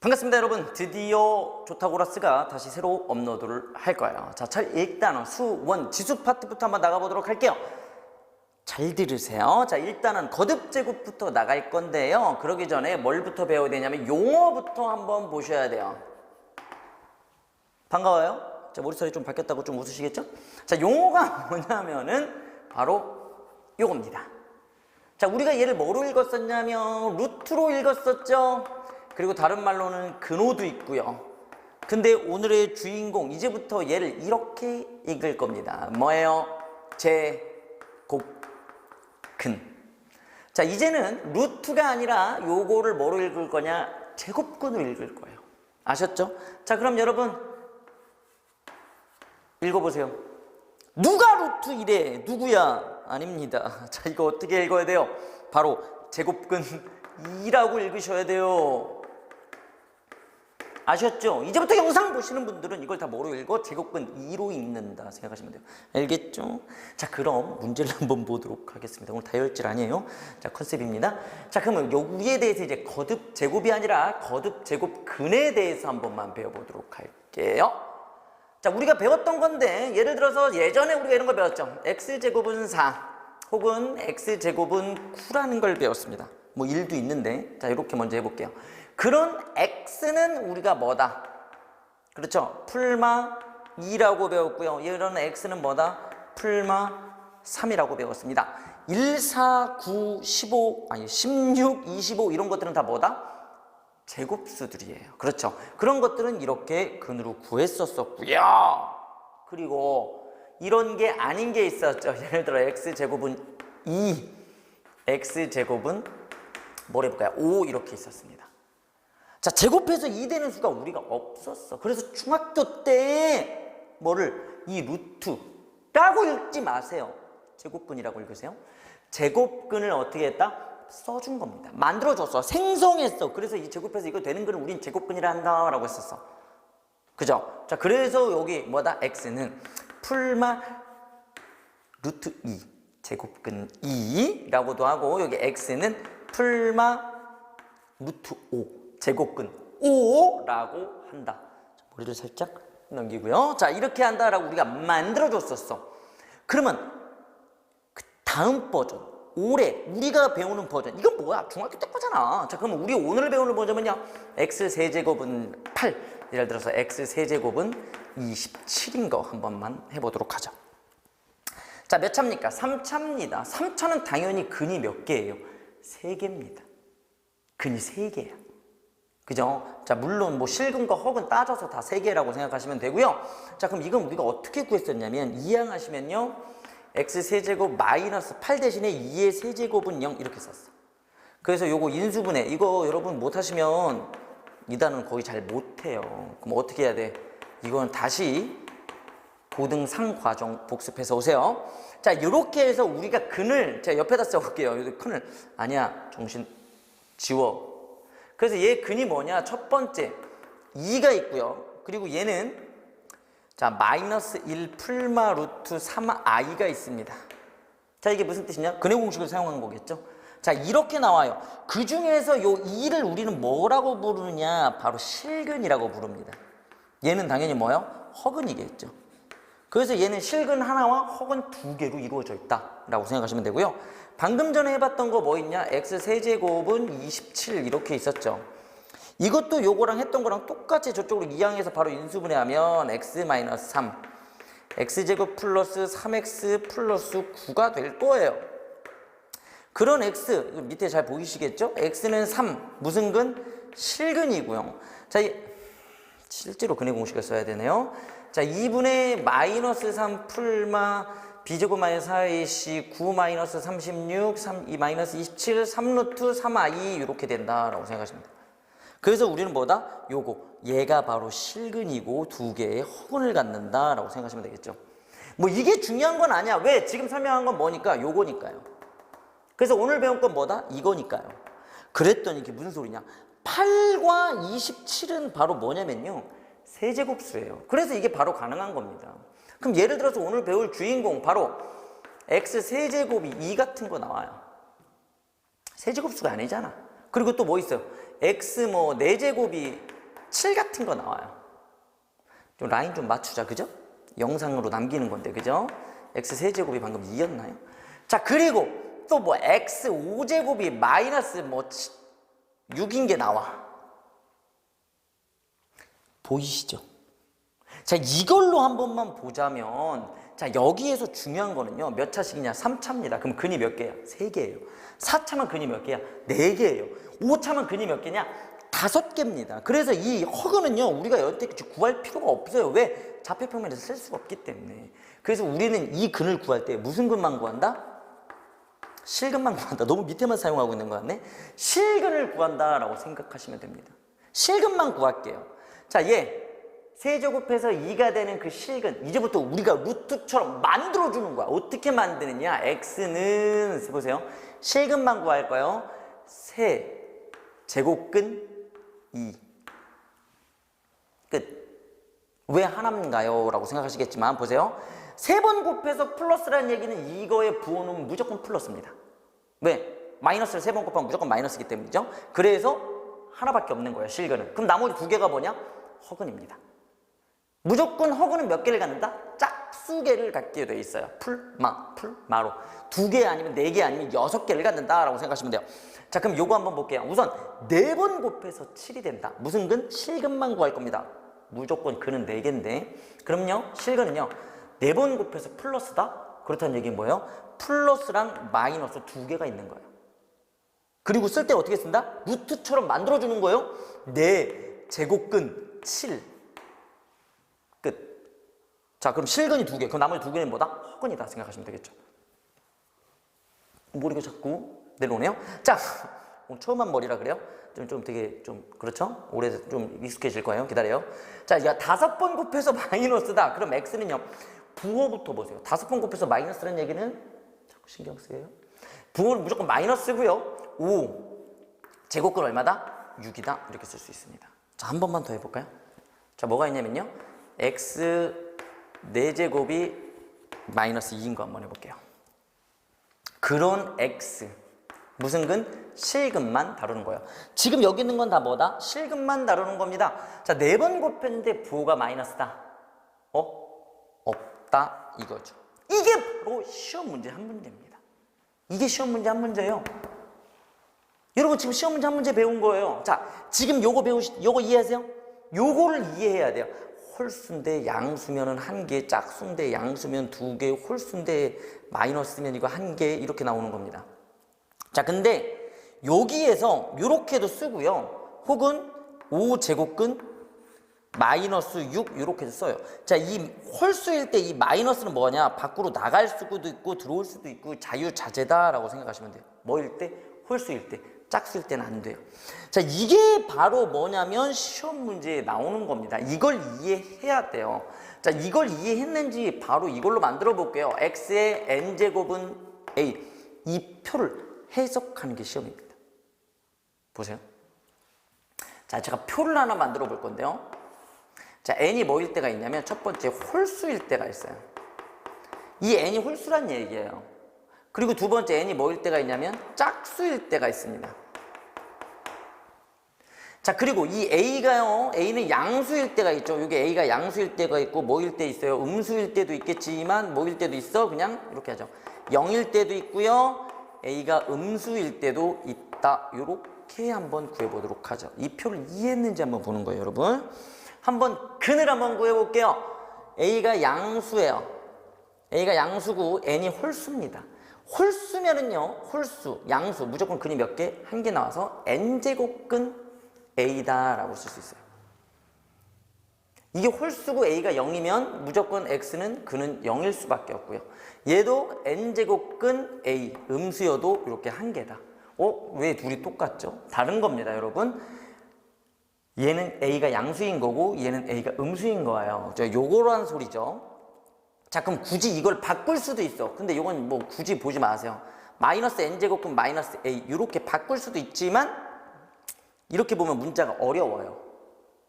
반갑습니다, 여러분. 드디어 조타고라스가 다시 새로 업로드를 할 거예요. 자, 일단은 수원 지수 파트부터 한번 나가보도록 할게요. 잘 들으세요. 자, 일단은 거듭 제곱부터 나갈 건데요. 그러기 전에 뭘부터 배워야 되냐면 용어부터 한번 보셔야 돼요. 반가워요? 자, 머리살이 좀 바뀌었다고 좀 웃으시겠죠? 자, 용어가 뭐냐면은 바로 요겁니다. 자, 우리가 얘를 뭐로 읽었었냐면 루트로 읽었었죠? 그리고 다른 말로는 근호도 있고요. 근데 오늘의 주인공, 이제부터 얘를 이렇게 읽을 겁니다. 뭐예요? 제곱 근. 자, 이제는 루트가 아니라 요거를 뭐로 읽을 거냐? 제곱근으로 읽을 거예요. 아셨죠? 자, 그럼 여러분 읽어보세요. 누가 루트 1에 누구야? 아닙니다. 자, 이거 어떻게 읽어야 돼요? 바로 제곱근 2라고 읽으셔야 돼요. 아셨죠? 이제부터 영상 보시는 분들은 이걸 다 뭐로 읽어? 제곱근 2로 읽는다 생각하시면 돼요. 알겠죠? 자, 그럼 문제를 한번 보도록 하겠습니다. 오늘 다혈질 아니에요? 자, 컨셉입니다. 자, 그러면 요 위에 대해서 이제 거듭 제곱이 아니라 거듭 제곱 근에 대해서 한 번만 배워보도록 할게요. 자, 우리가 배웠던 건데 예를 들어서 예전에 우리가 이런 거 배웠죠. x제곱은 4 혹은 x제곱은 9라는 걸 배웠습니다. 뭐 1도 있는데, 자, 이렇게 먼저 해볼게요. 그런 x는 우리가 뭐다? 그렇죠? 풀마 2라고 배웠고요. 이런 x는 뭐다? 풀마 3이라고 배웠습니다. 1, 4, 9, 15, 아니 16, 25 이런 것들은 다 뭐다? 제곱수들이에요. 그렇죠? 그런 것들은 이렇게 근으로 구했었고요. 그리고 이런 게 아닌 게 있었죠. 예를 들어 x제곱은 2, x제곱은 뭘 해볼까요? 5 이렇게 있었습니다. 자, 제곱해서 2 되는 수가 우리가 없었어. 그래서 중학교 때 뭐를 이 루트라고 읽지 마세요. 제곱근이라고 읽으세요. 제곱근을 어떻게 했다? 써준 겁니다. 만들어줬어. 생성했어. 그래서 이 제곱해서 이거 되는 거는 우린 제곱근이라 한다라고 했었어. 그죠? 자, 그래서 여기 뭐다? x는 풀마 루트 2 제곱근 2라고도 하고, 여기 x는 풀마 루트 5 제곱근 5라고 한다. 머리를 살짝 넘기고요. 자, 이렇게 한다라고 우리가 만들어줬었어. 그러면 그 다음 버전, 올해 우리가 배우는 버전, 이건 뭐야? 중학교 때 거잖아. 자, 그럼 우리 오늘 배우는 버전은요, x 세제곱은 8, 예를 들어서 x 세제곱은 27인 거 한 번만 해보도록 하죠. 자, 몇 차입니까? 3차입니다. 3차는 당연히 근이 몇 개예요? 3개입니다. 근이 3개야. 그죠? 자, 물론 뭐 실근과 허근 따져서 다 3개라고 생각하시면 되고요. 자, 그럼 이건 우리가 어떻게 구했었냐면, 이항하시면요, x 세제곱 마이너스 8 대신에 2의 세제곱은 0 이렇게 썼어. 그래서 요거 인수분해, 이거 여러분 못하시면 이 단어는 거의 잘 못해요. 그럼 어떻게 해야 돼? 이건 다시 고등 상과정 복습해서 오세요. 자, 이렇게 해서 우리가 근을, 제가 옆에다 써볼게요. 여기 근을, 아니야, 정신 지워. 그래서 얘 근이 뭐냐? 첫 번째 2가 있고요. 그리고 얘는 자, 마이너스 1 풀마 루트 3i가 있습니다. 자, 이게 무슨 뜻이냐? 근의 공식을 사용한 거겠죠? 자, 이렇게 나와요. 그 중에서 요 2를 우리는 뭐라고 부르느냐? 바로 실근이라고 부릅니다. 얘는 당연히 뭐예요? 허근이겠죠. 그래서 얘는 실근 하나와 허근 2개로 이루어져 있다라고 생각하시면 되고요. 방금 전에 해봤던 거 뭐 있냐? x 세제곱은 27 이렇게 있었죠. 이것도 요거랑 했던 거랑 똑같이 저쪽으로 이항해서 바로 인수분해하면 x-3 x제곱 플러스 3x 플러스 9가 될 거예요. 그런 x, 밑에 잘 보이시겠죠? x는 3, 무슨 근? 실근이고요. 자, 실제로 근의 공식을 써야 되네요. 자, 2분의 마이너스 3 풀마 b제곱 마이너스 4ac 9 마이너스 36 2 마이너스 27 3루트 3i 이렇게 된다라고 생각하시면 돼요. 그래서 우리는 뭐다? 요거, 얘가 바로 실근이고 2개의 허근을 갖는다라고 생각하시면 되겠죠. 뭐 이게 중요한 건 아니야. 왜? 지금 설명한 건 뭐니까? 요거니까요. 그래서 오늘 배운 건 뭐다? 이거니까요. 그랬더니 이게 무슨 소리냐? 8과 27은 바로 뭐냐면요, 세제곱수예요. 그래서 이게 바로 가능한 겁니다. 그럼 예를 들어서 오늘 배울 주인공 바로 x 세제곱이 2 같은 거 나와요. 세제곱수가 아니잖아. 그리고 또 뭐 있어요? x 뭐 4제곱이 7 같은 거 나와요. 좀 라인 좀 맞추자, 그죠? 영상으로 남기는 건데, 그죠? x 세제곱이 방금 2였나요? 자, 그리고 또 뭐 x 5제곱이 마이너스 뭐 6인 게 나와. 보이시죠? 자, 이걸로 한 번만 보자면, 자, 여기에서 중요한 거는요, 몇 차씩이냐? 3차입니다. 그럼 근이 몇 개야? 3개예요. 4차만 근이 몇 개야? 4개예요. 5차만 근이 몇 개냐? 5개입니다. 그래서 이 허근은요, 우리가 여태까지 구할 필요가 없어요. 왜? 좌표평면에서 쓸 수가 없기 때문에. 그래서 우리는 이 근을 구할 때 무슨 근만 구한다? 실근만 구한다. 너무 밑에만 사용하고 있는 거 같네. 실근을 구한다라고 생각하시면 됩니다. 실근만 구할게요. 자, 얘 세제곱해서 2가 되는 그 실근, 이제부터 우리가 루트처럼 만들어주는 거야. 어떻게 만드느냐? x는 보세요. 실근만 구할 거예요. 세제곱근 2. 끝. 왜 하나인가요? 라고 생각하시겠지만 보세요. 3번 곱해서 플러스라는 얘기는 이거에 부호는 무조건 플러스입니다. 왜? 마이너스를 3번 곱하면 무조건 마이너스이기 때문이죠. 그래서 하나밖에 없는 거예요, 실근은. 그럼 나머지 2개가 뭐냐? 허근입니다. 무조건 허근은 몇 개를 갖는다? 짝수개를 갖게 돼 있어요. 풀마로. 2개 아니면 4개 아니면 6개를 갖는다라고 생각하시면 돼요. 자, 그럼 요거 한번 볼게요. 우선 4번 곱해서 7이 된다. 무슨 근? 실근만 구할 겁니다. 무조건 근은 4개인데. 그럼요, 실근은요, 4번 곱해서 플러스다? 그렇다는 얘기는 뭐예요? 플러스랑 마이너스 2개가 있는 거예요. 그리고 쓸 때 어떻게 쓴다? 루트처럼 만들어주는 거예요. 4제곱근 7. 끝. 자, 그럼 실근이 2개. 그럼 나머지 2개는 뭐다? 허근이다 생각하시면 되겠죠. 머리가 자꾸 내려오네요. 자, 오늘 처음 한 머리라 그래요? 좀 되게 좀 그렇죠? 오래 좀 익숙해질 거예요. 기다려요. 자, 야, 5번 곱해서 마이너스다. 그럼 x는요, 부호부터 보세요. 5번 곱해서 마이너스라는 얘기는 자꾸 신경 쓰여요. 부호는 무조건 마이너스고요. 5 제곱근 얼마다? 6이다. 이렇게 쓸 수 있습니다. 자, 한 번만 더 해볼까요? 자, 뭐가 있냐면요, x 4제곱이 마이너스 2인 거 한번 해볼게요. 그런 x 무슨 근? 실근만 다루는 거예요. 지금 여기 있는 건 다 뭐다? 실근만 다루는 겁니다. 자, 4번 곱했는데 부호가 마이너스다. 없다 이거죠. 이게 바로 시험 문제 한 문제입니다. 이게 시험 문제 한 문제예요. 여러분 지금 시험 문제 한 문제 배운 거예요. 자, 지금 요거 요거 이해하세요? 요거를 이해해야 돼요. 홀수인데 양수면은 1개, 짝수인데 양수면 2개, 홀수인데 마이너스면 이거 1개 이렇게 나오는 겁니다. 자, 근데 여기에서 요렇게도 쓰고요. 혹은 5제곱근 마이너스 6 이렇게도 써요. 자, 이 홀수일 때 이 마이너스는 뭐냐? 밖으로 나갈 수도 있고 들어올 수도 있고 자유자재다라고 생각하시면 돼요. 뭐일 때? 홀수일 때. 짝수일 때는 안 돼요. 자, 이게 바로 뭐냐면 시험 문제에 나오는 겁니다. 이걸 이해해야 돼요. 자, 이걸 이해했는지 바로 이걸로 만들어 볼게요. x의 n제곱은 a. 이 표를 해석하는 게 시험입니다. 보세요. 자, 제가 표를 하나 만들어 볼 건데요. 자, n이 뭐일 때가 있냐면 첫 번째 홀수일 때가 있어요. 이 n이 홀수란 얘기예요. 그리고 두 번째 n이 뭐일 때가 있냐면 짝수일 때가 있습니다. 자, 그리고 이 a가요, a는 양수일 때가 있죠. 여기 a가 양수일 때가 있고 뭐일 때 있어요? 음수일 때도 있겠지만 뭐일 때도 있어? 그냥 이렇게 하죠. 0일 때도 있고요. a가 음수일 때도 있다. 이렇게 한번 구해보도록 하죠. 이 표를 이해했는지 한번 보는 거예요, 여러분. 한번 근을 한번 구해볼게요. a가 양수예요. a가 양수고 n이 홀수입니다. 홀수면은요, 홀수, 양수, 무조건 근이 몇 개? 1개 나와서 n제곱근 a다라고 쓸 수 있어요. 이게 홀수고 a가 0이면 무조건 x는 근은 0일 수밖에 없고요. 얘도 n제곱근 a, 음수여도 이렇게 1개다. 왜 둘이 똑같죠? 다른 겁니다, 여러분. 얘는 a가 양수인 거고 얘는 a가 음수인 거예요. 요거란 소리죠. 자, 그럼 굳이 이걸 바꿀 수도 있어. 근데 이건 뭐 굳이 보지 마세요. 마이너스 n제곱근 마이너스 a 이렇게 바꿀 수도 있지만 이렇게 보면 문자가 어려워요.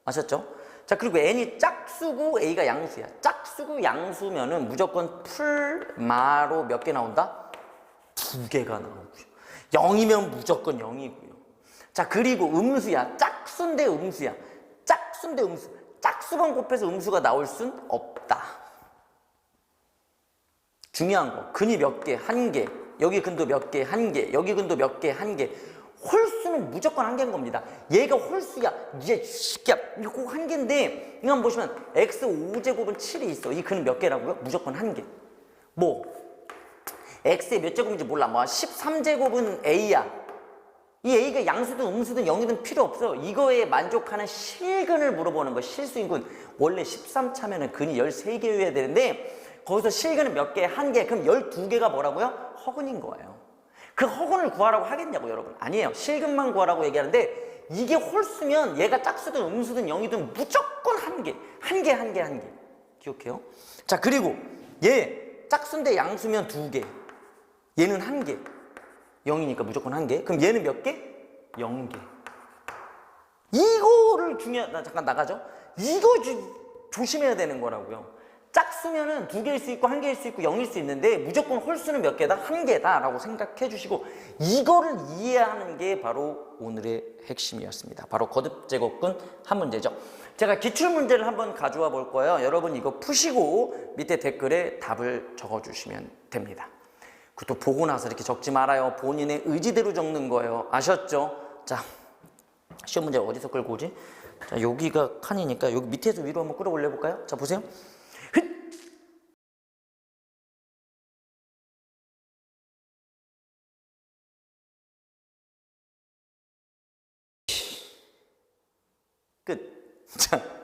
아셨죠? 자, 그리고 n이 짝수고 a가 양수야. 짝수고 양수면은 무조건 풀마로 몇 개 나온다? 2개가 나오고요. 0이면 무조건 0이고요. 자, 그리고 음수야. 짝수인데 음수야. 짝수인데 음수. 짝수만 곱해서 음수가 나올 순 없다. 중요한 거. 근이 몇 개? 한 개. 여기 근도 몇 개? 한 개. 여기 근도 몇 개? 한 개. 홀수는 무조건 한 개인 겁니다. 얘가 홀수야. 이제 쉽게 꼭 한 개인데 이거 한번 보시면 x 5제곱은 7이 있어. 이 근은 몇 개라고요? 무조건 한 개. 뭐 x의 몇 제곱인지 몰라. 뭐 13제곱은 a야. 이 a가 양수든 음수든 0이든 필요 없어. 이거에 만족하는 실근을 물어보는 거. 실수인근. 원래 13차면은 근이 13개여야 되는데 거기서 실근은 몇 개? 한 개. 그럼 12개가 뭐라고요? 허근인 거예요. 그 허근을 구하라고 하겠냐고 여러분. 아니에요. 실근만 구하라고 얘기하는데 이게 홀수면 얘가 짝수든 음수든 0이든 무조건 한 개. 한 개, 한 개, 한 개. 기억해요? 자, 그리고 얘 짝수인데 양수면 2개. 얘는 한 개. 0이니까 무조건 한 개. 그럼 얘는 몇 개? 0개. 이거를 잠깐 나가죠. 이거 조심해야 되는 거라고요. 짝수면은 2개일 수 있고 1개일 수 있고 0일 수 있는데 무조건 홀수는 몇 개다? 1개다 라고 생각해 주시고 이거를 이해하는 게 바로 오늘의 핵심이었습니다. 바로 거듭제곱근 한 문제죠. 제가 기출문제를 한번 가져와 볼 거예요. 여러분 이거 푸시고 밑에 댓글에 답을 적어주시면 됩니다. 그것도 보고 나서 이렇게 적지 말아요. 본인의 의지대로 적는 거예요. 아셨죠? 자, 시험 문제 어디서 끌고 오지? 자, 여기가 칸이니까 여기 밑에서 위로 한번 끌어올려 볼까요? 자, 보세요. 끝. 자.